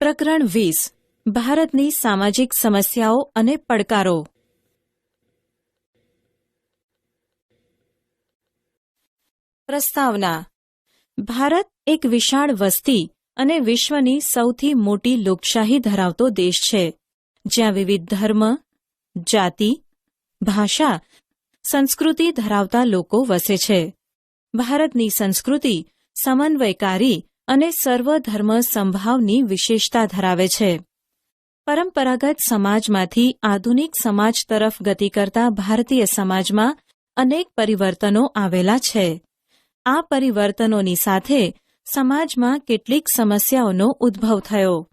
પ્રકરણ 20 ભારતની સામાજિક સમસ્યાઓ અને પડકારો. પ્રસ્તાવના. ભારત એક વિશાળ વસ્તી અને વિશ્વની સૌથી મોટી લોકશાહી ધરાવતો દેશ છે, જ્યાં વિવિધ ધર્મ, જાતિ, ભાષા, સંસ્કૃતિ ધરાવતા લોકો વસે છે. ભારતની સંસ્કૃતિ સમન્વયકારી અને સર્વધર્મ સંભાવની વિશેષતા ધરાવે છે. પરંપરાગત સમાજમાંથી આધુનિક સમાજ તરફ ગતિ કરતા ભારતીય સમાજમાં અનેક પરિવર્તનો આવેલા છે. આ પરિવર્તનોની સાથે સમાજમાં કેટલીક સમસ્યાઓનો ઉદ્ભવ થયો,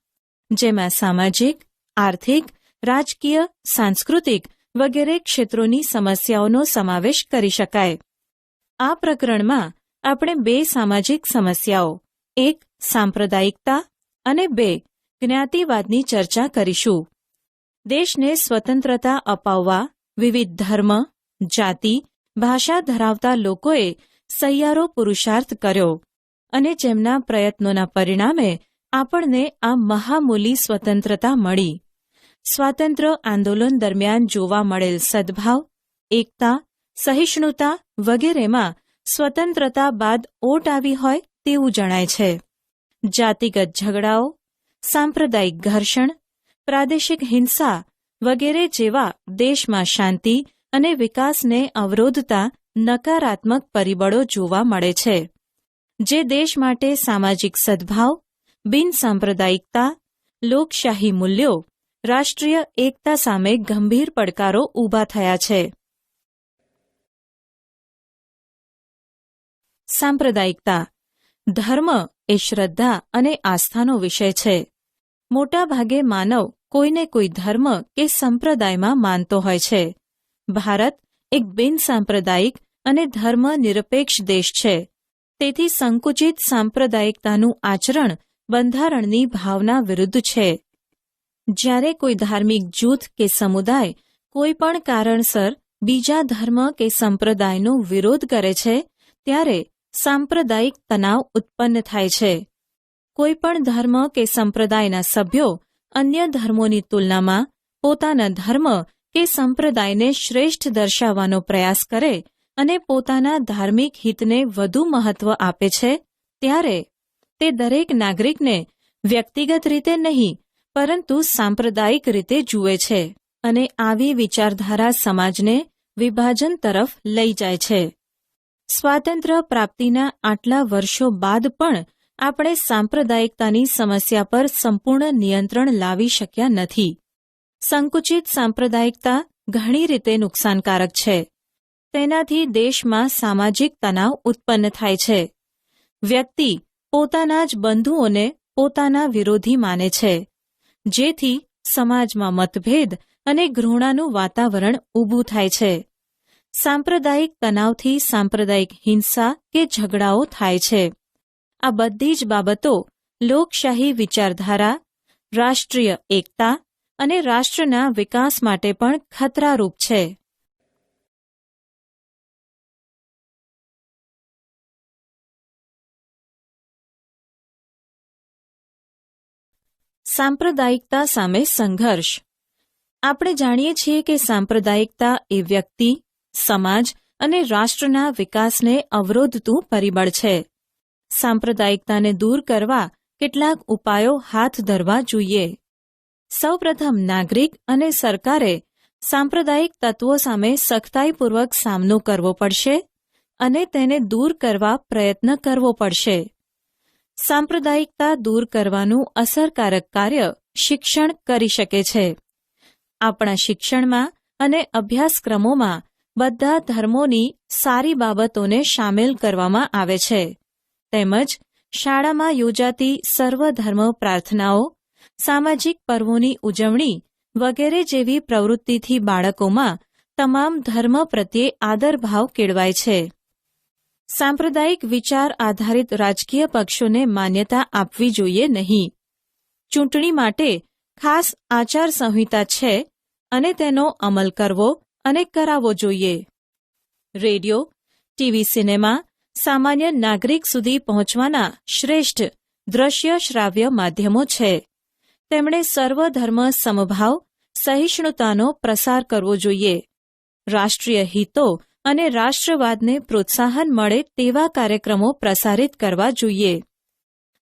જેમાં સામાજિક, આર્થિક, રાજકીય, સાંસ્કૃતિક વગેરે ક્ષેત્રોની સમસ્યાઓનો સમાવેશ કરી શકાય. આ પ્રકરણમાં આપણે બે સામાજિક સમસ્યાઓ, એક સાંપ્રદાયિકતા અને બે જ્ઞાતિવાદની ચર્ચા કરીશું. દેશને સ્વતંત્રતા અપાવવા વિવિધ ધર્મ, જાતિ, ભાષા ધરાવતા લોકોએ સહિયારો પુરુષાર્થ કર્યો અને જેમના પ્રયત્નોના પરિણામે આપણને આ મહામૂલી સ્વતંત્રતા મળી. સ્વાતંત્ર્ય આંદોલન દરમિયાન જોવા મળેલ સદભાવ, એકતા, સહિષ્ણુતા વગેરેમાં સ્વતંત્રતા બાદ ઓટ આવી હોય તેવું જણાય છે. જાતિગત ઝઘડાઓ, સાંપ્રદાયિક ઘર્ષણ, પ્રાદેશિક હિંસા વગેરે જેવા દેશમાં શાંતિ અને વિકાસને અવરોધતા નકારાત્મક પરિબળો જોવા મળે છે, જે દેશ માટે સામાજિક સદભાવ, બિનસાંપ્રદાયિકતા, લોકશાહી મૂલ્યો, રાષ્ટ્રીય એકતા સામે ગંભીર પડકારો ઊભા થયા છે. સાંપ્રદાયિકતા. ધર્મ એ શ્રદ્ધા અને આસ્થાનો વિષય છે. મોટાભાગે માનવ કોઈને કોઈ ધર્મ કે સંપ્રદાયમાં માનતો હોય છે. ભારત એક બિનસાંપ્રદાયિક અને ધર્મ નિરપેક્ષ દેશ છે. તેથી સંકુચિત સાંપ્રદાયિકતાનું આચરણ બંધારણની ભાવના વિરુદ્ધ છે. જ્યારે કોઈ ધાર્મિક જૂથ કે સમુદાય કોઈ પણ કારણસર બીજા ધર્મ કે સંપ્રદાયનો વિરોધ કરે છે, ત્યારે સાંપ્રદાયિક તણાવ ઉત્પન્ન થાય છે. કોઈ પણ ધર્મ કે સંપ્રદાયના સભ્યો અન્ય ધર્મોની તુલનામાં પોતાના ધર્મ કે સંપ્રદાયને શ્રેષ્ઠ દર્શાવવાનો પ્રયાસ કરે અને પોતાના ધાર્મિક હિતને વધુ મહત્વ આપે છે, ત્યારે તે દરેક નાગરિકને વ્યક્તિગત રીતે નહીં પરંતુ સાંપ્રદાયિક રીતે જુએ છે અને આવી વિચારધારા સમાજને વિભાજન તરફ લઈ જાય છે. સ્વાતંત્ર્ય પ્રાપ્તિના આટલા વર્ષો બાદ પણ આપણે સાંપ્રદાયિકતાની સમસ્યા પર સંપૂર્ણ નિયંત્રણ લાવી શક્યા નથી. સંકુચિત સાંપ્રદાયિકતા ઘણી રીતે નુકસાનકારક છે. તેનાથી દેશમાં સામાજિક તણાવ ઉત્પન્ન થાય છે. વ્યક્તિ પોતાના જ બંધુઓને પોતાના વિરોધી માને છે, જેથી સમાજમાં મતભેદ અને ઘૃણાનું વાતાવરણ ઊભું થાય છે. સાંપ્રદાયિક તણાવથી સાંપ્રદાયિક હિંસા કે ઝઘડાઓ થાય છે. આ બધી જ બાબતો લોકશાહી વિચારધારા, રાષ્ટ્રીય એકતા અને રાષ્ટ્રના વિકાસ માટે પણ ખતરારૂપ છે. સાંપ્રદાયિકતા સામે સંઘર્ષ. આપણે જાણીએ છીએ કે સાંપ્રદાયિકતા એ વ્યક્તિ, સમાજ અને રાષ્ટ્રના વિકાસને અવરોધતું પરિબળ છે. સાંપ્રદાયિકતાને દૂર કરવા કેટલાક ઉપાયો હાથ ધરવા જોઈએ. સૌપ્રથમ નાગરિક અને સરકારે સાંપ્રદાયિક તત્વો સામે સખ્તાઈપૂર્વક સામનો કરવો પડશે અને તેને દૂર કરવા પ્રયત્ન કરવો પડશે. સાંપ્રદાયિકતા દૂર કરવાનું અસરકારક કાર્ય શિક્ષણ કરી શકે છે. આપણા શિક્ષણમાં અને અભ્યાસક્રમોમાં બધા ધર્મોની સારી બાબતોને શામેલ કરવામાં આવે છે. તેમજ શાળામાં યોજાતી સર્વધર્મ પ્રાર્થનાઓ, સામાજિક પર્વોની ઉજવણી વગેરે જેવી પ્રવૃત્તિથી બાળકોમાં તમામ ધર્મ પ્રત્યે આદરભાવ કેળવાય છે. સાંપ્રદાયિક વિચાર આધારિત રાજકીય પક્ષોને માન્યતા આપવી જોઈએ નહીં. ચૂંટણી માટે ખાસ આચાર સંહિતા છે અને તેનો અમલ કરવો અને કરાવવો જોઈએ. રેડિયો, ટીવી, સિનેમા સામાન્ય નાગરિક સુધી પહોંચવાના શ્રેષ્ઠ દ્રશ્ય શ્રાવ્ય માધ્યમો છે. તેમણે સર્વધર્મ સમભાવ સહિષ્ણુતાનો પ્રસાર કરવો જોઈએ. રાષ્ટ્રીય હિતો અને રાષ્ટ્રવાદને પ્રોત્સાહન મળે તેવા કાર્યક્રમો પ્રસારિત કરવા જોઈએ.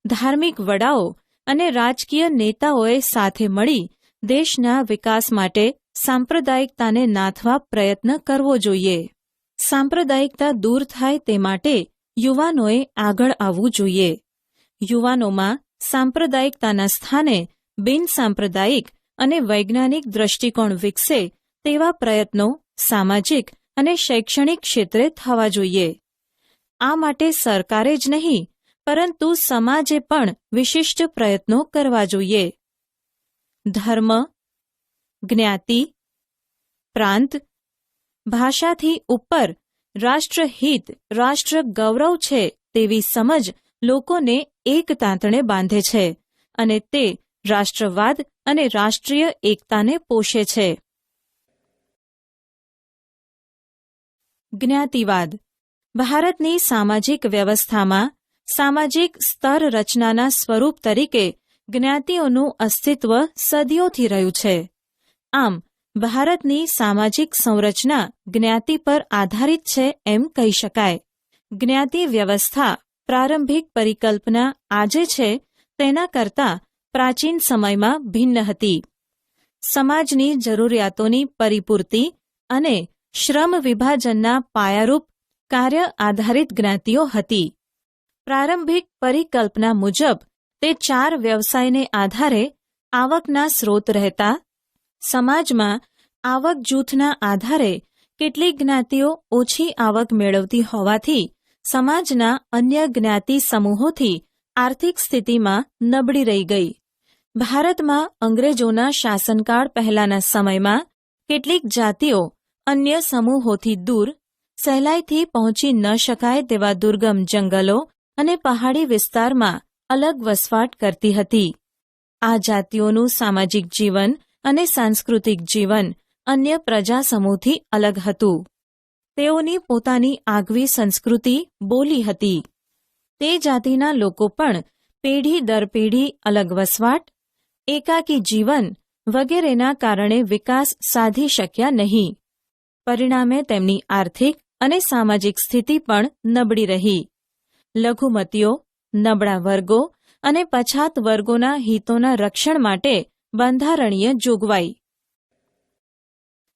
ધાર્મિક વડાઓ અને રાજકીય નેતાઓએ સાથે મળી દેશના વિકાસ માટે સાંપ્રદાયિકતાને નાથવા પ્રયત્ન કરવો જોઈએ. સાંપ્રદાયિકતા દૂર થાય તે માટે યુવાનોએ આગળ આવવું જોઈએ. યુવાનોમાં સાંપ્રદાયિકતાના સ્થાને બિનસાંપ્રદાયિક અને વૈજ્ઞાનિક દ્રષ્ટિકોણ વિકસે તેવા પ્રયત્નો સામાજિક અને શૈક્ષણિક ક્ષેત્રે થવા જોઈએ. આ માટે સરકારે જ નહીં પરંતુ સમાજે પણ વિશિષ્ટ પ્રયત્નો કરવા જોઈએ. ધર્મ, જ્ઞાતિ, પ્રાંત, ભાષાથી ઉપર રાષ્ટ્રહિત, રાષ્ટ્ર ગૌરવ છે તેવી સમજ લોકોને એક તાંતણે બાંધે છે અને તે રાષ્ટ્રવાદ અને રાષ્ટ્રીય એકતાને પોષે છે. જ્ઞાતિવાદ ભારતની સામાજિક વ્યવસ્થામાં સામાજિક સ્તર રચનાના સ્વરૂપ તરીકે જ્ઞાતિઓનું અસ્તિત્વ સદીઓથી રહ્યું છે. આમ ભારતની સામાજિક સંરચના જ્ઞાતિ પર આધારિત છે એમ કહી શકાય. જ્ઞાતિ વ્યવસ્થા પ્રારંભિક પરિકલ્પના આજે છે તેના કરતાં પ્રાચીન સમયમાં ભિન્ન હતી. સમાજની જરૂરિયાતોની પરિપૂર્તિ અને શ્રમ વિભાજનના પાયારૂપ કાર્ય આધારિત જ્ઞાતિઓ હતી. પ્રારંભિક પરિકલ્પના મુજબ તે 4 વ્યવસાયને આધારે આવકના સ્રોત રહેતા. સમાજમાં આવક જૂથના આધારે કેટલીક જ્ઞાતિઓ ઓછી આવક મેળવતી હોવાથી સમાજના અન્ય જ્ઞાતિ સમૂહોથી આર્થિક સ્થિતિમાં નબળી રહી ગઈ. ભારતમાં અંગ્રેજોના શાસનકાળ પહેલાના સમયમાં કેટલીક જાતિઓ અન્ય સમૂહોથી દૂર સહેલાઈથી પહોંચી ન શકાય તેવા દુર્ગમ જંગલો અને પહાડી વિસ્તારમાં અલગ વસવાટ કરતી હતી. આ જાતિઓનું સામાજિક જીવન અને સાંસ્કૃતિક જીવન અન્ય પ્રજા સમૂહથી અલગ હતું. તેઓની પોતાની આગવી સંસ્કૃતિ, બોલી હતી. તે જાતિના લોકો પણ પેઢી દર પેઢી અલગ વસવાટ, એકાકી જીવન વગેરેના કારણે વિકાસ સાધી શક્યા નહીં. પરિણામે તેમની આર્થિક અને સામાજિક સ્થિતિ પણ નબળી રહી. લઘુમતીઓ, નબળા વર્ગો અને પછાત વર્ગોના હિતોના રક્ષણ માટે બંધારણીય જોગવાઈ.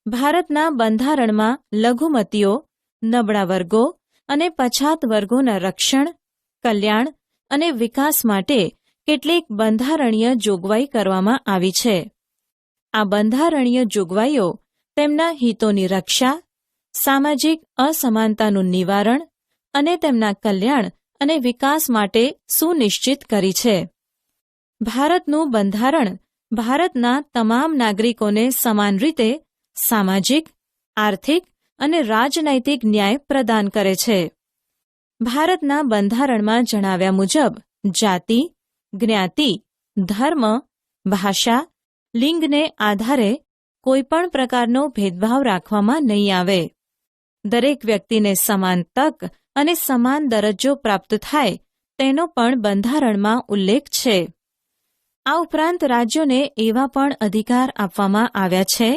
ભારતના બંધારણમાં લઘુમતીઓ, નબળા વર્ગો અને પછાત વર્ગોના રક્ષણ, કલ્યાણ અને વિકાસ માટે કેટલીક બંધારણીય જોગવાઈ કરવામાં આવી છે. આ બંધારણીય જોગવાઈઓ તેમના હિતોની રક્ષા, સામાજિક અસમાનતાનું નિવારણ અને તેમના કલ્યાણ અને વિકાસ માટે સુનિશ્ચિત કરી છે. ભારતનું બંધારણ ભારતના તમામ નાગરિકોને સમાન રીતે સામાજિક, આર્થિક અને રાજનૈતિક ન્યાય પ્રદાન કરે છે. ભારતના બંધારણમાં જણાવ્યા મુજબ જાતિ, જ્ઞાતિ, ધર્મ, ભાષા, લિંગને આધારે કોઈપણ પ્રકારનો ભેદભાવ રાખવામાં નહીં આવે. દરેક વ્યક્તિને સમાન તક અને સમાન દરજ્જો પ્રાપ્ત થાય તેનો પણ બંધારણમાં ઉલ્લેખ છે. આ ઉપરાંત રાજ્યોને એવા પણ અધિકાર આપવામાં આવ્યા છે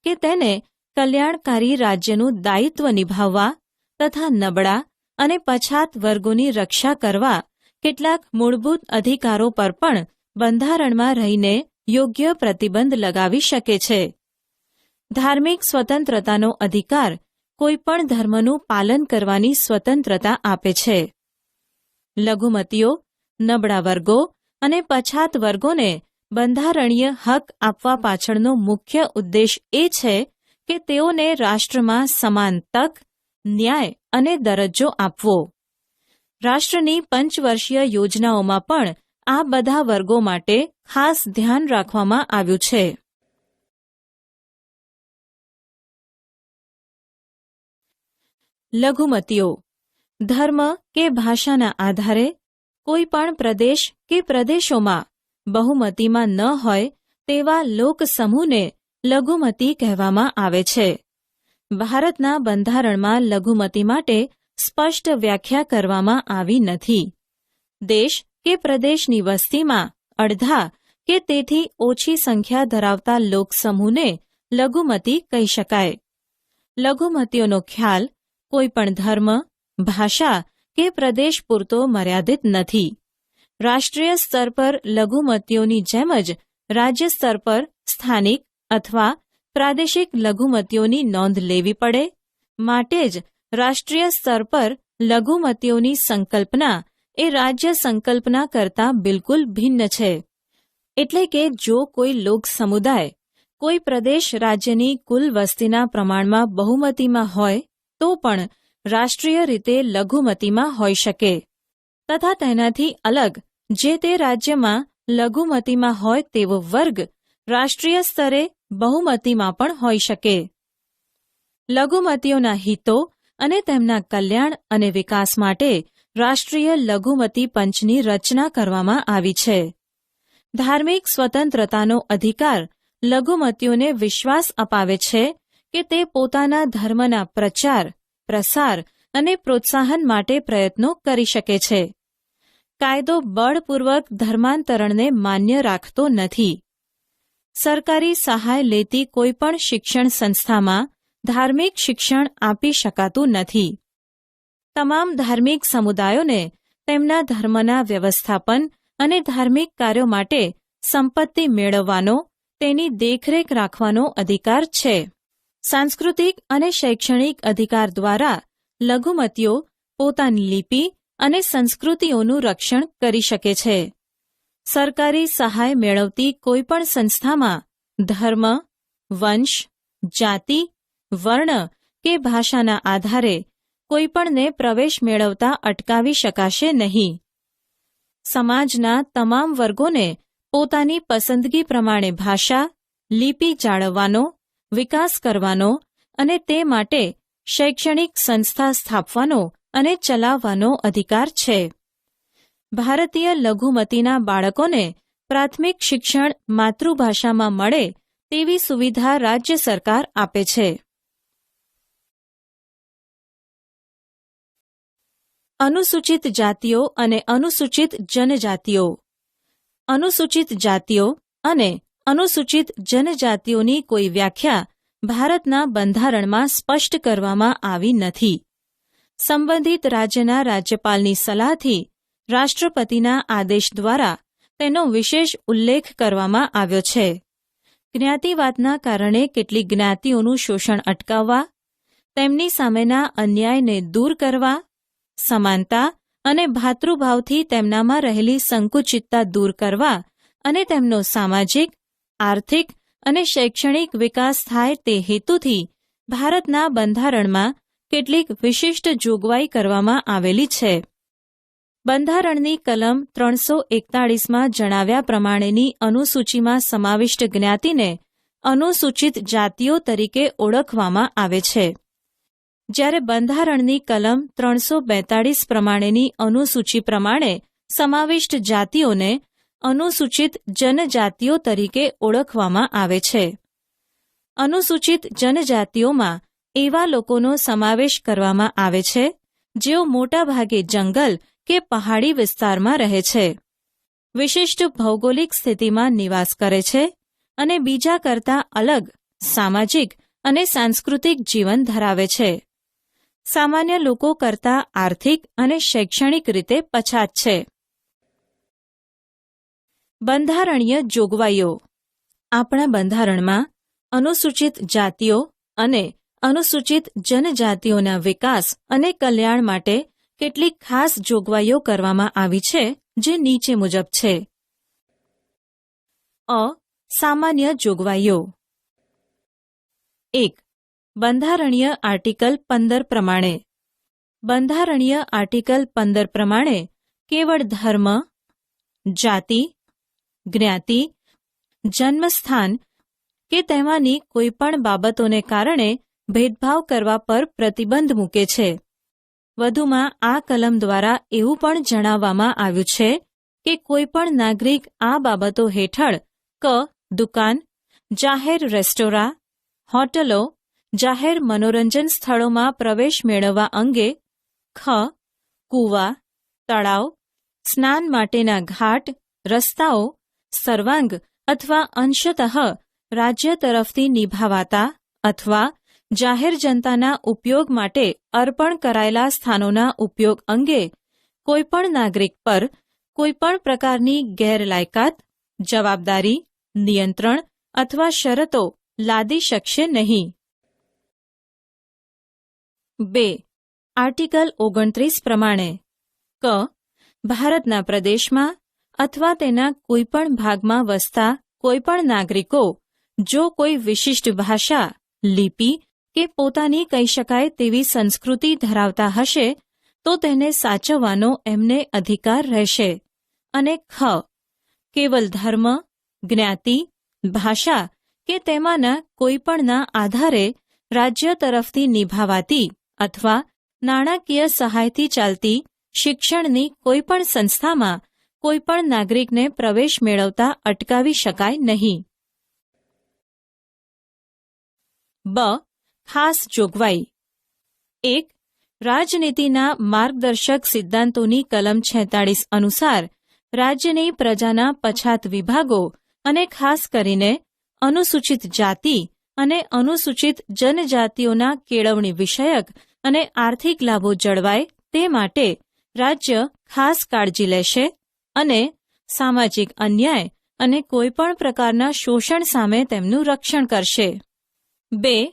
કે તેને કલ્યાણકારી રાજ્યનું દાયિત્વ નિભાવવા તથા નબળા અને પછાત વર્ગોની રક્ષા કરવા કેટલાક મૂળભૂત અધિકારો પર પણ બંધારણમાં રહીને યોગ્ય પ્રતિબંધ લગાવી શકે છે. ધાર્મિક સ્વતંત્રતાનો અધિકાર કોઈપણ ધર્મનું પાલન કરવાની સ્વતંત્રતા આપે છે. લઘુમતીઓ, નબળા વર્ગો અને પછાત વર્ગોને બંધારણીય હક આપવા પાછળનો મુખ્ય ઉદ્દેશ એ છે કે તેઓને રાષ્ટ્રમાં સમાન તક, ન્યાય અને દરજ્જો આપવો. રાષ્ટ્રની પંચવર્ષીય યોજનાઓમાં પણ આ બધા વર્ગો માટે ખાસ ધ્યાન રાખવામાં આવ્યું છે. લઘુમતીઓ ધર્મ કે ભાષાના આધારે કોઈ પણ પ્રદેશ કે પ્રદેશોમાં બહુમતીમાં ન હોય તેવા લોકસમૂહને લઘુમતી કહેવામાં આવે છે. ભારતના બંધારણમાં લઘુમતી માટે સ્પષ્ટ વ્યાખ્યા કરવામાં આવી નથી. દેશ કે પ્રદેશની વસ્તીમાં અડધા કે તેથી ઓછી સંખ્યા ધરાવતા લોકસમૂહને લઘુમતી કહી શકાય. લઘુમતીઓનો ખ્યાલ કોઈ પણ ધર્મ, ભાષા કે પ્રદેશ પૂરતો મર્યાદિત નથી. રાષ્ટ્રીય સ્તર પર લઘુમતીઓની જેમ જ રાજ્ય સ્તર પર સ્થાનિક અથવા પ્રાદેશિક લઘુમતીઓની નોંધ લેવી પડે. માટે જ રાષ્ટ્રીય સ્તર પર લઘુમતીઓની સંકલ્પના એ રાજ્ય સંકલ્પના કરતાં બિલકુલ ભિન્ન છે. એટલે કે જો કોઈ લોક સમુદાય કોઈ પ્રદેશ રાજ્યની કુલ વસ્તીના પ્રમાણમાં બહુમતીમાં હોય તો પણ રાષ્ટ્રીય રીતે લઘુમતીમાં હોઈ શકે, તથા તેનાથી અલગ જે તે રાજ્યમાં લઘુમતીમાં હોય તેવો વર્ગ રાષ્ટ્રીય સ્તરે બહુમતીમાં પણ હોઈ શકે. લઘુમતીઓના હિતો અને તેમના કલ્યાણ અને વિકાસ માટે રાષ્ટ્રીય લઘુમતી પંચની રચના કરવામાં આવી છે. ધાર્મિક સ્વતંત્રતાનો અધિકાર લઘુમતીઓને વિશ્વાસ અપાવે છે કે તે પોતાના ધર્મના પ્રચાર, પ્રસાર અને પ્રોત્સાહન માટે પ્રયત્નો કરી શકે છે. કાયદો બળપૂર્વક ધર્માંતરણને માન્ય રાખતો નથી. સરકારી સહાય લેતી કોઈપણ શિક્ષણ સંસ્થામાં ધાર્મિક શિક્ષણ આપી શકાતું નથી. તમામ ધાર્મિક સમુદાયોને તેમના ધર્મના વ્યવસ્થાપન અને ધાર્મિક કાર્યો માટે સંપત્તિ મેળવવાનો, તેની દેખરેખ રાખવાનો અધિકાર છે. સાંસ્કૃતિક અને શૈક્ષણિક અધિકાર દ્વારા લઘુમતીઓ પોતાની લિપિ અને સંસ્કૃતિઓનું રક્ષણ કરી શકે છે. સરકારી સહાય મેળવતી કોઈપણ સંસ્થામાં ધર્મ, વંશ, જાતિ, વર્ણ કે ભાષાના આધારે કોઈપણને પ્રવેશ મેળવતા અટકાવી શકાશે નહીં. સમાજના તમામ વર્ગોને પોતાની પસંદગી પ્રમાણે ભાષા, લિપિ જાળવવાનો, વિકાસ કરવાનો અને તે માટે શૈક્ષણિક સંસ્થા સ્થાપવાનો અને ચલાવવાનો અધિકાર છે. ભારતીય લઘુમતીના બાળકોને પ્રાથમિક શિક્ષણ માતૃભાષામાં મળે તેવી સુવિધા રાજ્ય સરકાર આપે છે. અનુસૂચિત જાતિઓ અને અનુસૂચિત જનજાતિઓ. અનુસૂચિત જાતિઓ અને અનુસૂચિત જનજાતિઓની કોઈ વ્યાખ્યા ભારતના બંધારણમાં સ્પષ્ટ કરવામાં આવી નથી. સંબંધિત રાજ્યના રાજ્યપાલની સલાહથી રાષ્ટ્રપતિના આદેશ દ્વારા તેનો વિશેષ ઉલ્લેખ કરવામાં આવ્યો છે. જ્ઞાતિવાદના કારણે કેટલીક જ્ઞાતિઓનું શોષણ અટકાવવા, તેમની સામેના અન્યાયને દૂર કરવા, સમાનતા અને ભાતૃભાવથી તેમનામાં રહેલી સંકુચિતતા દૂર કરવા અને તેમનો સામાજિક, આર્થિક અને શૈક્ષણિક વિકાસ થાય તે હેતુથી ભારતના બંધારણમાં કેટલીક વિશિષ્ટ જોગવાઈ કરવામાં આવેલી છે. બંધારણની કલમ 341માં જણાવ્યા પ્રમાણેની અનુસૂચિમાં સમાવિષ્ટ જ્ઞાતિને અનુસૂચિત જાતિઓ તરીકે ઓળખવામાં આવે છે. જ્યારે બંધારણની કલમ 342 પ્રમાણેની અનુસૂચિ પ્રમાણે સમાવિષ્ટ જાતિઓને અનુસૂચિત જનજાતિઓ તરીકે ઓળખવામાં આવે છે. અનુસૂચિત જનજાતિઓમાં એવા લોકોનો સમાવેશ કરવામાં આવે છે જેઓ મોટાભાગે જંગલ કે પહાડી વિસ્તારમાં રહે છે, વિશિષ્ટ ભૌગોલિક સ્થિતિમાં નિવાસ કરે છે અને બીજા કરતાં અલગ સામાજિક અને સાંસ્કૃતિક જીવન ધરાવે છે. સામાન્ય લોકો કરતાં આર્થિક અને શૈક્ષણિક રીતે પછાત છે. બંધારણીય જોગવાઈઓ. આપણા બંધારણમાં અનુસૂચિત જાતિઓ અને અનુસૂચિત જનજાતિઓના વિકાસ અને કલ્યાણ માટે કેટલીક ખાસ જોગવાઈઓ કરવામાં આવી છે જે નીચે મુજબ છે. સામાન્ય જોગવાઈઓ. 1. બંધારણીય આર્ટિકલ 15 પ્રમાણે. બંધારણીય આર્ટિકલ 15 પ્રમાણે કેવળ ધર્મ, જાતિ, જ્ઞાતિ, જન્મસ્થાન કે તેમાંની કોઈપણ બાબતોને કારણે ભેદભાવ કરવા પર પ્રતિબંધ મૂકે છે. વધુમાં આ કલમ દ્વારા એવું પણ જણાવવામાં આવ્યું છે કે કોઈપણ નાગરિક આ બાબતો હેઠળ દુકાન, જાહેર રેસ્ટોરાં, હોટલો, જાહેર મનોરંજન સ્થળોમાં પ્રવેશ મેળવવા અંગે કૂવા, તળાવ, સ્નાન માટેના ઘાટ, રસ્તાઓ સર્વાંગ અથવા અંશતઃ રાજ્ય તરફથી નિભાવાતા અથવા જાહેર જનતાના ઉપયોગ માટે અર્પણ કરાયેલા સ્થાનોના ઉપયોગ અંગે કોઈપણ નાગરિક પર કોઈપણ પ્રકારની ગેરલાયકાત, જવાબદારી, નિયંત્રણ અથવા શરતો લાદી શકશે નહીં. 2. આર્ટિકલ 29 પ્રમાણે ક. ભારતના પ્રદેશમાં અથવા તેના કોઈપણ ભાગમાં વસતા કોઈપણ નાગરિકો જો કોઈ વિશિષ્ટ ભાષા, લિપિ કે પોતાની કહી શકાય તેવી સંસ્કૃતિ ધરાવતા હશે તો તેને સાચવવાનો એમને અધિકાર રહેશે. અને ખ. કેવલ ધર્મ, જ્ઞાતિ, ભાષા કે તેમાંના કોઈપણના આધારે રાજ્ય તરફથી નિભાવાતી અથવા નાણાકીય સહાયથી ચાલતી શિક્ષણની કોઈપણ સંસ્થામાં કોઈપણ નાગરિકને પ્રવેશ મેળવતા અટકાવી શકાય નહીં. બ. ખાસ જોગવાઈ 1. રાજનીતિના માર્ગદર્શક સિદ્ધાંતોની કલમ 46 અનુસાર રાજ્યની પ્રજાના પછાત વિભાગો અને ખાસ કરીને અનુસૂચિત જાતિ અને અનુસૂચિત જનજાતિઓના કેળવણી વિષયક અને આર્થિક લાભો જળવાય તે માટે રાજ્ય ખાસ કાળજી લેશે અને સામાજિક અન્યાય અને કોઈપણ પ્રકારના શોષણ સામે તેમનું રક્ષણ કરશે. 2.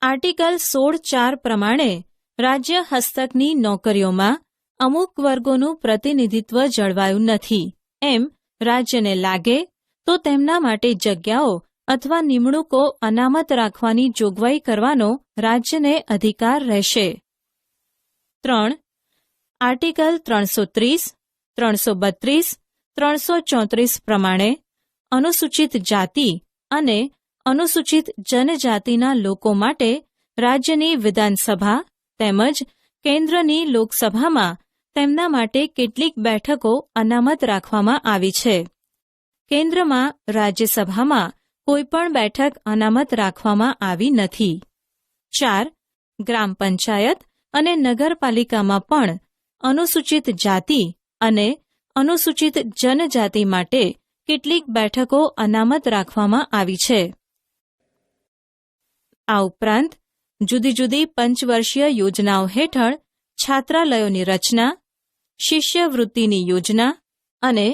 આર્ટિકલ 16(4) પ્રમાણે રાજ્ય હસ્તકની નોકરીઓમાં અમુક વર્ગોનું પ્રતિનિધિત્વ જળવાયું નથી એમ રાજ્યને લાગે તો તેમના માટે જગ્યાઓ અથવા નિમણૂકો અનામત રાખવાની જોગવાઈ કરવાનો રાજ્યને અધિકાર રહેશે. 3. આર્ટિકલ 330, 332, 334 પ્રમાણે અનુસૂચિત જાતિ અને અનુસૂચિત જનજાતિના લોકો માટે રાજ્યની વિધાનસભા તેમજ કેન્દ્રની લોકસભામાં તેમના માટે કેટલીક બેઠકો અનામત રાખવામાં આવી છે. કેન્દ્રમાં રાજ્યસભામાં કોઈપણ બેઠક અનામત રાખવામાં આવી નથી. 4. ગ્રામ પંચાયત અને નગરપાલિકામાં પણ અનુસૂચિત જાતિ અને અનુસૂચિત જનજાતિ માટે કેટલીક બેઠકો અનામત રાખવામાં આવી છે. આ ઉપરાંત જુદી જુદી પંચવર્ષીય યોજનાઓ હેઠળ છાત્રાલયોની રચના, શિષ્યવૃત્તિની યોજના અને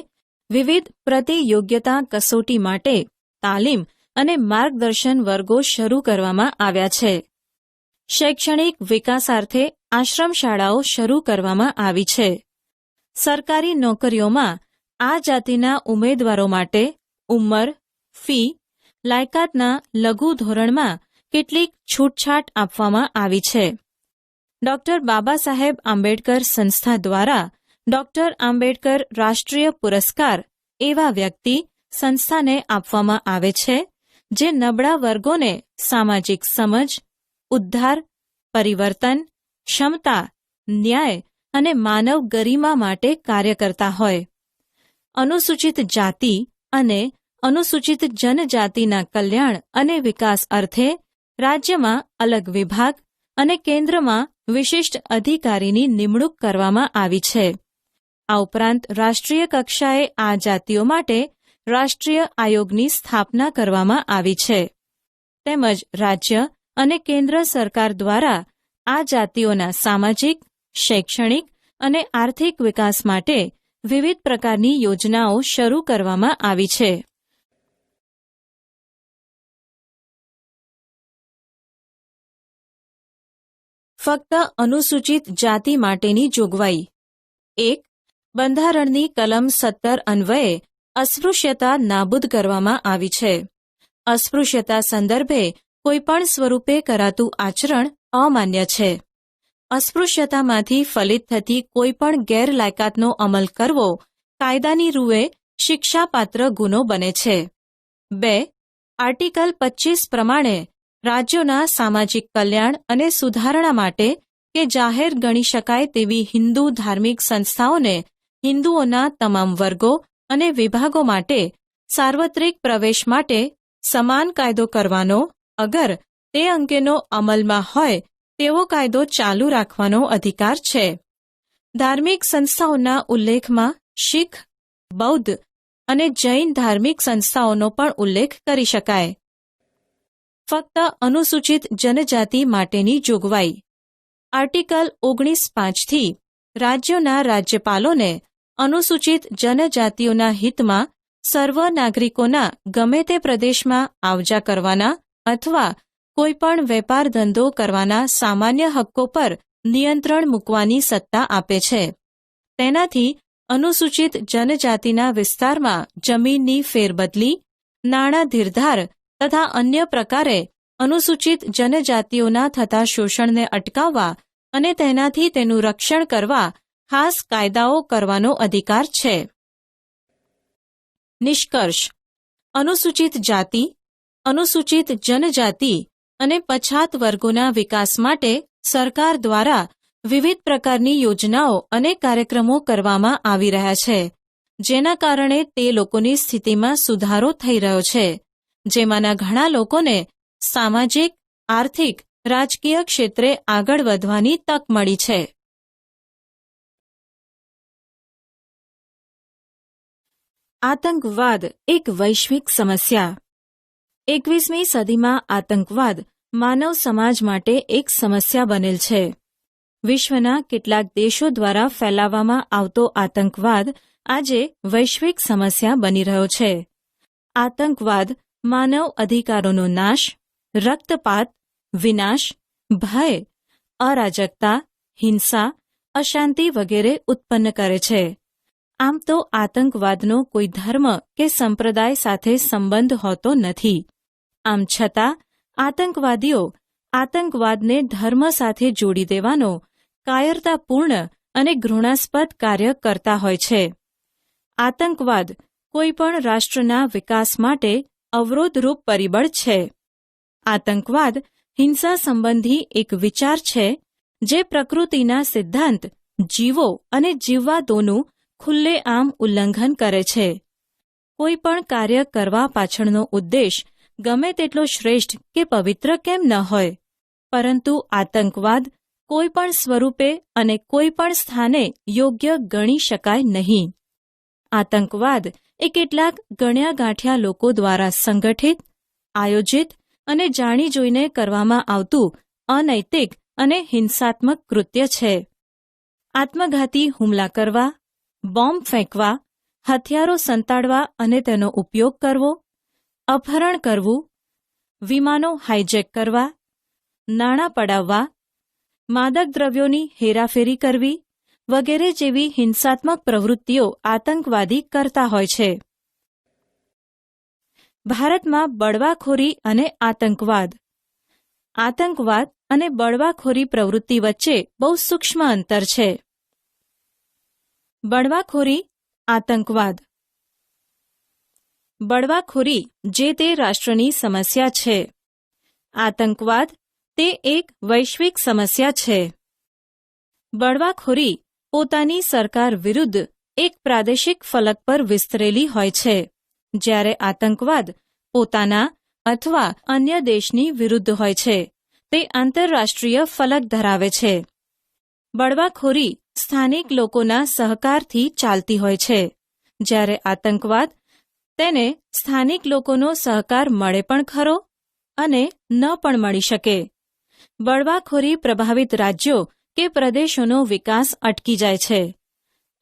વિવિધ પ્રતિયોગ્યતા કસોટી માટે તાલીમ અને માર્ગદર્શન વર્ગો શરૂ કરવામાં આવ્યા છે. શૈક્ષણિક વિકાસાર્થે આશ્રમ શાળાઓ શરૂ કરવામાં આવી છે. સરકારી નોકરીઓમાં આ જાતિના ઉમેદવારો માટે ઉંમર, ફી, લાયકાતના લઘુ ધોરણમાં કેટલીક છૂટછાટ આપવામાં આવી છે. ડોક્ટર બાબા સાહેબ આંબેડકર સંસ્થા દ્વારા ડોક્ટર આંબેડકર રાષ્ટ્રીય પુરસ્કાર એવા વ્યક્તિ સંસ્થાને આપવામાં આવે છે જે નબળા વર્ગોને સામાજિક સમજ, ઉદ્ધાર, પરિવર્તન, ક્ષમતા, ન્યાય અને માનવ ગરિમા માટે કાર્ય કરતા હોય. અનુસૂચિત જાતિ અને અનુસૂચિત જનજાતિના કલ્યાણ અને વિકાસ અર્થે રાજ્યમાં અલગ વિભાગ અને કેન્દ્રમાં વિશિષ્ટ અધિકારીની નિમણૂક કરવામાં આવી છે. આ ઉપરાંત રાષ્ટ્રીય કક્ષાએ આ જાતિઓ માટે રાષ્ટ્રીય આયોગની સ્થાપના કરવામાં આવી છે. તેમજ રાજ્ય અને કેન્દ્ર સરકાર દ્વારા આ જાતિઓના સામાજિક, શૈક્ષણિક અને આર્થિક વિકાસ માટે વિવિધ પ્રકારની યોજનાઓ શરૂ કરવામાં આવી છે. ફક્ત અનુસૂચિત જાતિ માટેની જોગવાઈ 1. બંધારણની કલમ 17 અન્વયે અસ્પૃશ્યતા નાબૂદ કરવામાં આવી છે. અસ્પૃશ્યતા સંદર્ભે કોઈપણ સ્વરૂપે કરાતું આચરણ અમાન્ય છે. અસ્પૃશ્યતામાંથી ફલિત થતી કોઈપણ ગેરલાયકાતનો અમલ કરવો કાયદાની રૂએ શિક્ષાપાત્ર ગુનો બને છે. 2. આર્ટિકલ 25 પ્રમાણે રાજ્યોના સામાજિક કલ્યાણ અને સુધારણા માટે કે જાહેર ગણી શકાય તેવી હિન્દુ ધાર્મિક સંસ્થાઓને હિન્દુઓના તમામ વર્ગો અને વિભાગો માટે સાર્વત્રિક પ્રવેશ માટે સમાન કાયદો કરવાનો, અગર તે અંગેનો અમલમાં હોય તેવો કાયદો ચાલુ રાખવાનો અધિકાર છે. ધાર્મિક સંસ્થાઓના ઉલ્લેખમાં શીખ, બૌદ્ધ, અને જૈન ધાર્મિક સંસ્થાઓનો પણ ઉલ્લેખ કરી શકાય. ફક્ત અનુસૂચિત જનજાતિ માટેની જોગવાઈ. આર્ટિકલ 19(5) રાજ્યોના રાજ્યપાલોને અનુસૂચિત જનજાતિઓના હિતમાં સર્વ નાગરિકોના ગમે તે પ્રદેશમાં આવજા કરવાના અથવા કોઈપણ વેપાર ધંધો કરવાના સામાન્ય હક્કો પર નિયંત્રણ મૂકવાની સત્તા આપે છે. તેનાથી અનુસૂચિત જનજાતિના વિસ્તારમાં જમીનની ફેરબદલી, નાણાં ધીરધાર તથા અન્ય પ્રકારે અનુસૂચિત જનજાતિઓના થતા શોષણને અટકાવવા અને તેનાથી તેનું રક્ષણ કરવા ખાસ કાયદાઓ કરવાનો અધિકાર છે. નિષ્કર્ષ. અનુસૂચિત જાતિ, અનુસૂચિત જનજાતિ અને પછાત વર્ગોના વિકાસ માટે સરકાર દ્વારા વિવિધ પ્રકારની યોજનાઓ અને કાર્યક્રમો કરવામાં આવી રહ્યા છે, જેના કારણે તે લોકોની સ્થિતિમાં સુધારો થઈ રહ્યો છે, જેમાંના ઘણા લોકોને સામાજિક, આર્થિક, રાજકીય ક્ષેત્રે આગળ વધવાની તક મળી છે. આતંકવાદ એક વૈશ્વિક સમસ્યા. 21મી સદીમાં આતંકવાદ માનવ સમાજ માટે એક સમસ્યા બનેલ છે. વિશ્વના કેટલાક દેશો દ્વારા ફેલાવવામાં આવતો આતંકવાદ આજે વૈશ્વિક સમસ્યા બની રહ્યો છે. આતંકવાદ માનવ અધિકારોનો નાશ, રક્તપાત, વિનાશ, ભય, અરાજકતા, હિંસા, અશાંતિ વગેરે ઉત્પન્ન કરે છે. આમ તો આતંકવાદનો કોઈ ધર્મ કે સંપ્રદાય સાથે સંબંધ હોતો નથી. આમ છતાં આતંકવાદીઓ આતંકવાદને ધર્મ સાથે જોડી દેવાનો કાયરતાપૂર્ણ અને ઘૃણાસ્પદ કાર્ય કરતા હોય છે. આતંકવાદ કોઈપણ રાષ્ટ્રના વિકાસ માટે અવરોધરૂપ પરિબળ છે. આતંકવાદ હિંસા સંબંધી એક વિચાર છે જે પ્રકૃતિના સિદ્ધાંત જીવો અને જીવવા દોનું ખુલ્લેઆમ ઉલ્લંઘન કરે છે. કોઈ પણ કાર્ય કરવા પાછળનો ઉદ્દેશ ગમે તેટલો શ્રેષ્ઠ કે પવિત્ર કેમ ન હોય, પરંતુ આતંકવાદ કોઈ પણ સ્વરૂપે અને કોઈ પણ સ્થાને યોગ્ય ગણી શકાય નહીં. આતંકવાદ એ કેટલાક ગણ્યા ગાંઠ્યા લોકો દ્વારા સંગઠિત, આયોજિત અને જાણી જોઈને કરવામાં આવતું અનૈતિક અને હિંસાત્મક કૃત્ય છે. આત્મઘાતી હુમલા કરવા, બોમ્બ ફેંકવા, હથિયારો સંતાડવા અને તેનો ઉપયોગ કરવો, અપહરણ કરવું, વિમાનો હાઇજેક કરવા, નાણાં પડાવવા, માદક દ્રવ્યોની હેરાફેરી કરવી વગેરે જેવી હિંસાત્મક પ્રવૃત્તિઓ આતંકવાદી કરતા હોય છે. ભારતમાં બળવાખોરી અને આતંકવાદ. આતંકવાદ અને બળવાખોરી પ્રવૃત્તિ વચ્ચે બહુ સૂક્ષ્મ અંતર છે. બળવાખોરી, આતંકવાદ. બળવાખોરી જે તે રાષ્ટ્રની સમસ્યા છે. આતંકવાદ તે એક વૈશ્વિક સમસ્યા છે. બળવાખોરી પોતાની સરકાર વિરુદ્ધ એક પ્રાદેશિક ફલક પર વિસ્તરેલી હોય છે, જ્યારે આતંકવાદ પોતાના અથવા અન્ય દેશની વિરુદ્ધ હોય છે. તે આંતરરાષ્ટ્રીય ફલક ધરાવે છે. બળવાખોરી સ્થાનિક લોકોના સહકારથી ચાલતી હોય છે, જ્યારે આતંકવાદ તેને સ્થાનિક લોકોનો સહકાર મળે પણ ખરો અને ન પણ મળી શકે. બળવાખોરી પ્રભાવિત રાજ્યો કે પ્રદેશોનો વિકાસ અટકી જાય છે.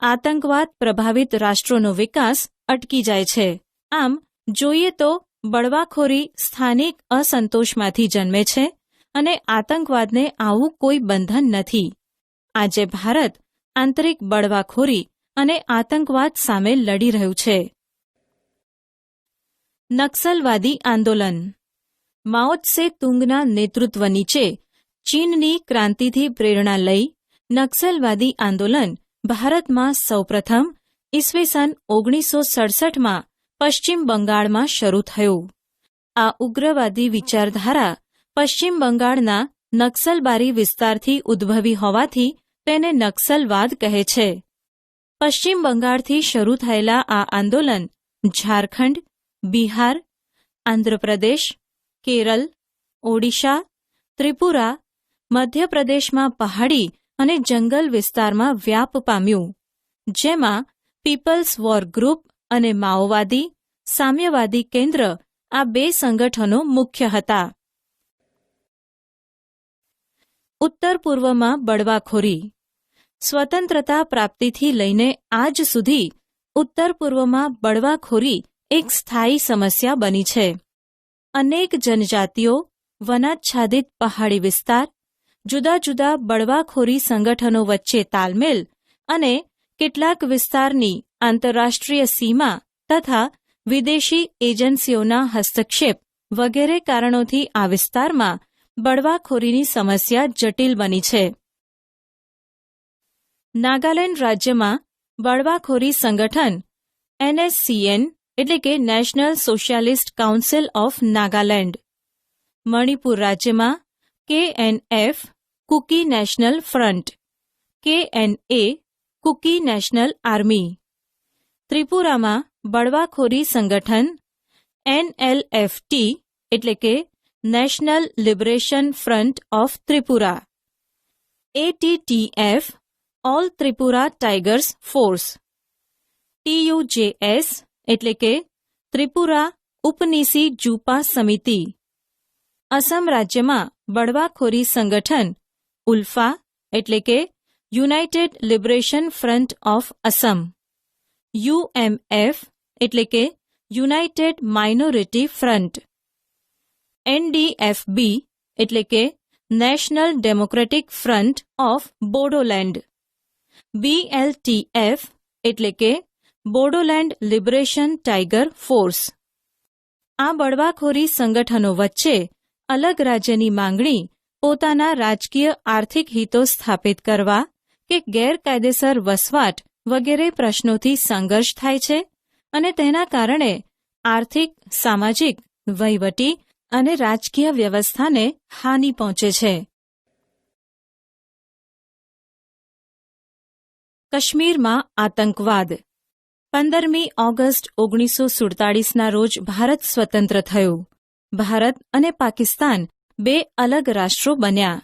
આતંકવાદ પ્રભાવિત રાષ્ટ્રોનો વિકાસ અટકી જાય છે. આમ જોઈએ તો બળવાખોરી સ્થાનિક અસંતોષમાંથી જન્મે છે અને આતંકવાદને આવું કોઈ બંધન નથી. આજે ભારત આંતરિક બળવાખોરી અને આતંકવાદ સામે લડી રહ્યું છે. નક્સલવાદી આંદોલન. માઓ ત્સે તુંગના નેતૃત્વ નીચે ચીનની ક્રાંતિથી પ્રેરણા લઈ નક્સલવાદી આંદોલન ભારતમાં સૌપ્રથમ ઈસવીસન 1967માં પશ્ચિમ બંગાળમાં શરૂ થયું. આ ઉગ્રવાદી વિચારધારા પશ્ચિમ બંગાળના નક્સલબારી વિસ્તારથી ઉદ્ભવી હોવાથી તેને નક્સલવાદ કહે છે. પશ્ચિમ બંગાળથી શરૂ થયેલા આ આંદોલન ઝારખંડ, બિહાર, આંધ્રપ્રદેશ, કેરળ, ઓડિશા, ત્રિપુરા, મધ્યપ્રદેશમાં પહાડી અને જંગલ વિસ્તારમાં વ્યાપ પામ્યું, જેમાં પીપલ્સ વોર ગ્રુપ અને માઓવાદી, સામ્યવાદી કેન્દ્ર આ બે સંગઠનો મુખ્ય હતા. ઉત્તર પૂર્વમાં બળવાખોરી. સ્વતંત્રતા પ્રાપ્તિથી લઈને આજ સુધી ઉત્તર પૂર્વમાં બળવાખોરી એક સ્થાયી સમસ્યા બની છે. અનેક જનજાતિઓ, વનાચ્છાદિત પહાડી વિસ્તાર, જુદા જુદા બળવાખોરી સંગઠનો વચ્ચે તાલમેલ અને કેટલાક વિસ્તારની આંતરરાષ્ટ્રીય સીમા તથા વિદેશી એજન્સીઓના હસ્તક્ષેપ વગેરે કારણોથી આ વિસ્તારમાં બળવાખોરીની સમસ્યા જટિલ બની છે. નાગાલેન્ડ રાજ્યમાં બળવાખોરી સંગઠન NSCN એટલે કે national socialist council of Nagaland. Manipur રાજ્યમાં KNF Kuki national front, KNA Kuki national army. ત્રિપુરામાં બળવાખોરી સંગઠન NLFT એટલે કે national liberation front of Tripura. ATTF all Tripura tigers force. TUJS એટલે કે ત્રિપુરા ઉપનીસી જુપા સમિતિ. અસમ રાજ્યમાં બળવાખોરી સંગઠન ઉલ્ફા એટલે કે United liberation front of Assam. UMF એટલે કે યુનાઇટેડ માઇનોરિટી ફ્રન્ટ. NDFB એટલે કે national democratic front of Bodoland. BLTF એટલે કે બોડોલેન્ડ લિબરેશન ટાઇગર ફોર્સ. આ બળવાખોરી સંગઠનો વચ્ચે અલગ રાજ્યની માંગણી, પોતાના રાજકીય આર્થિક હિતો સ્થાપિત કરવા કે ગેરકાયદેસર વસવાટ વગેરે પ્રશ્નોથી સંઘર્ષ થાય છે અને તેના કારણે આર્થિક, સામાજિક, વહીવટી અને રાજકીય વ્યવસ્થાને હાનિ પહોંચે છે. કાશ્મીરમાં આતંકવાદ. 15મી ઓગસ્ટ 1947ના રોજ ભારત સ્વતંત્ર થયું. ભારત અને પાકિસ્તાન બે અલગ રાષ્ટ્રો બન્યા.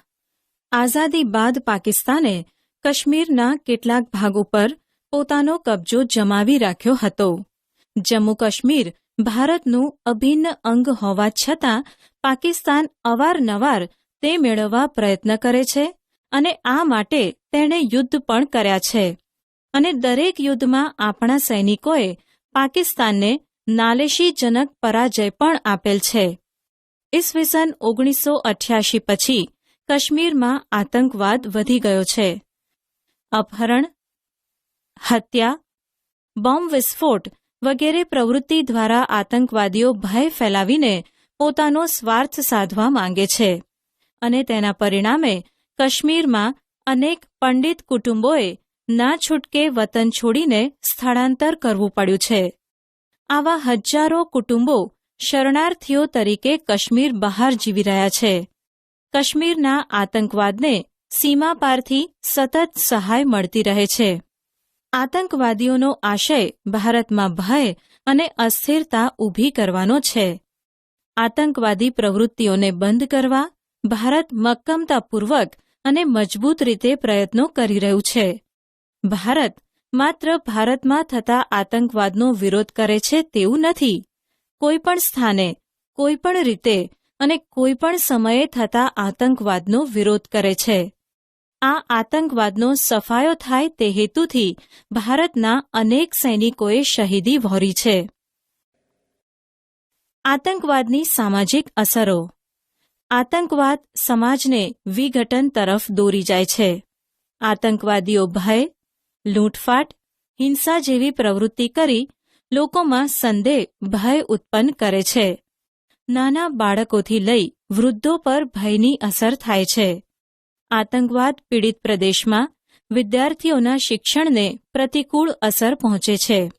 આઝાદી બાદ પાકિસ્તાને કાશ્મીરના કેટલાક ભાગ ઉપર પોતાનો કબજો જમાવી રાખ્યો હતો. જમ્મુ કાશ્મીર ભારતનું અભિન્ન અંગ હોવા છતાં પાકિસ્તાન અવારનવાર તે મેળવવા પ્રયત્ન કરે છે અને આ માટે તેણે યુદ્ધ પણ કર્યા છે અને દરેક યુદ્ધમાં આપણા સૈનિકોએ પાકિસ્તાનને નાલેશીજનક પરાજય પણ આપેલ છે. ઈસવીસન 1988 પછી કાશ્મીરમાં આતંકવાદ વધી ગયો છે. અપહરણ, હત્યા, બોમ્બ વિસ્ફોટ વગેરે પ્રવૃત્તિ દ્વારા આતંકવાદીઓ ભય ફેલાવીને પોતાનો સ્વાર્થ સાધવા માંગે છે અને તેના પરિણામે કાશ્મીરમાં અનેક પંડિત કુટુંબોએ ના છૂટકે વતન છોડીને સ્થળાંતર કરવું પડ્યું છે. આવા હજારો કુટુંબો શરણાર્થીઓ તરીકે કાશ્મીર બહાર જીવી રહ્યા છે. કાશ્મીરના આતંકવાદને સીમા પારથી સતત સહાય મળતી રહે છે. આતંકવાદીઓનો આશય ભારતમાં ભય અને અસ્થિરતા ઊભી કરવાનો છે. આતંકવાદી પ્રવૃત્તિઓને બંધ કરવા ભારત મક્કમતાપૂર્વક અને મજબૂત રીતે પ્રયત્નો કરી રહ્યું છે. ભારત માત્ર ભારતમાં થતા આતંકવાદનો વિરોધ કરે છે તેવું નથી. કોઈપણ સ્થાને, કોઈપણ રીતે અને કોઈપણ સમયે થતા આતંકવાદનો વિરોધ કરે છે. આ આતંકવાદનો સફાયો થાય તે હેતુથી ભારતના અનેક સૈનિકોએ શહીદી વહોરી છે. આતંકવાદની સામાજિક અસરો. આતંકવાદ સમાજને વિઘટન તરફ દોરી જાય છે. આતંકવાદીઓ ભય, લૂંટફાટ, હિંસા જેવી પ્રવૃત્તિ કરી લોકોમાં સંદેહ, ભય ઉત્પન્ન કરે છે. નાના બાળકોથી લઈ વૃદ્ધો પર ભયની અસર થાય છે. આતંકવાદ પીડિત પ્રદેશમાં વિદ્યાર્થીઓના શિક્ષણને પ્રતિકૂળ અસર પહોંચે છે.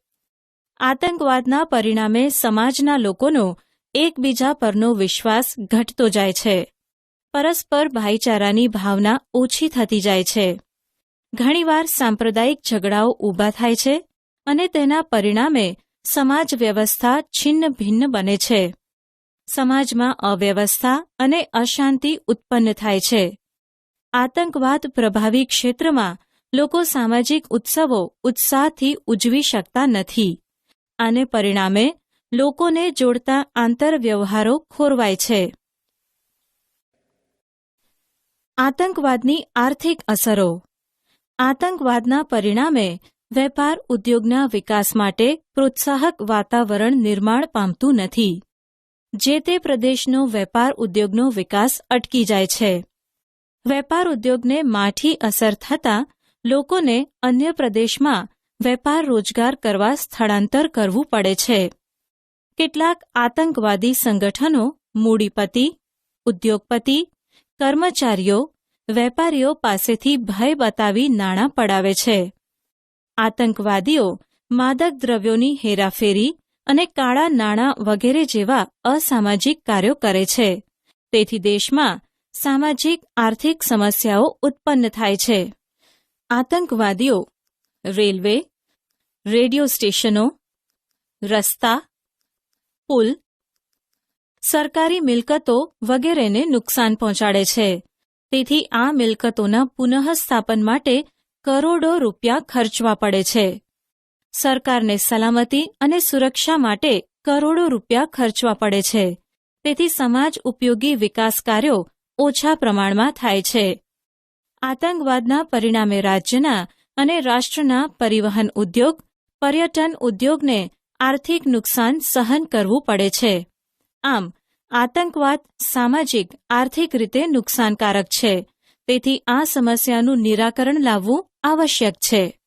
આતંકવાદના પરિણામે સમાજના લોકોનો એકબીજા પરનો વિશ્વાસ ઘટતો જાય છે. પરસ્પર ભાઈચારાની ભાવના ઓછી થતી જાય છે. ઘણીવાર સાંપ્રદાયિક ઝઘડાઓ ઊભા થાય છે અને તેના પરિણામે સમાજ વ્યવસ્થા છિન્ન ભિન્ન બને છે. સમાજમાં અવ્યવસ્થા અને અશાંતિ ઉત્પન્ન થાય છે. આતંકવાદ પ્રભાવી ક્ષેત્રમાં લોકો સામાજિક ઉત્સવો ઉત્સાહથી ઉજવી શકતા નથી. આને પરિણામે લોકોને જોડતા આંતરવ્યવહારો ખોરવાય છે. આતંકવાદની આર્થિક અસરો. આતંકવાદના પરિણામે વેપાર ઉદ્યોગના વિકાસ માટે પ્રોત્સાહક વાતાવરણ નિર્માણ પામતું નથી. જે તે પ્રદેશનો વેપાર ઉદ્યોગનો વિકાસ અટકી જાય છે. વેપાર ઉદ્યોગને માઠી અસર થતાં લોકોને અન્ય પ્રદેશમાં વેપાર રોજગાર કરવા સ્થળાંતર કરવું પડે છે. કેટલાક આતંકવાદી સંગઠનો મૂડીપતિ, ઉદ્યોગપતિ, કર્મચારીઓ, વેપારીઓ પાસેથી ભય બતાવી નાણાં પડાવે છે. આતંકવાદીઓ માદક દ્રવ્યોની હેરાફેરી અને કાળા નાણાં વગેરે જેવા અસામાજિક કાર્યો કરે છે. તેથી દેશમાં સામાજિક આર્થિક સમસ્યાઓ ઉત્પન્ન થાય છે. આતંકવાદીઓ રેલવે, રેડિયો સ્ટેશનો, રસ્તા, પુલ, સરકારી મિલકતો વગેરેને નુકસાન પહોંચાડે છે. તેથી આ મિલકતોના પુનઃસ્થાપન માટે કરોડો રૂપિયા ખર્ચવા પડે છે. સરકારને સલામતી અને સુરક્ષા માટે કરોડો રૂપિયા ખર્ચવા પડે છે. તેથી સમાજ ઉપયોગી વિકાસ કાર્યો ઓછા પ્રમાણમાં થાય છે. આતંકવાદના પરિણામે રાજ્યના અને રાષ્ટ્રના પરિવહન ઉદ્યોગ, પર્યટન ઉદ્યોગને આર્થિક નુકસાન સહન કરવું પડે છે. આમ આતંકવાદ સામાજિક આર્થિક રીતે નુકસાનકારક છે. તેથી આ સમસ્યાનું નિરાકરણ લાવવું આવશ્યક છે.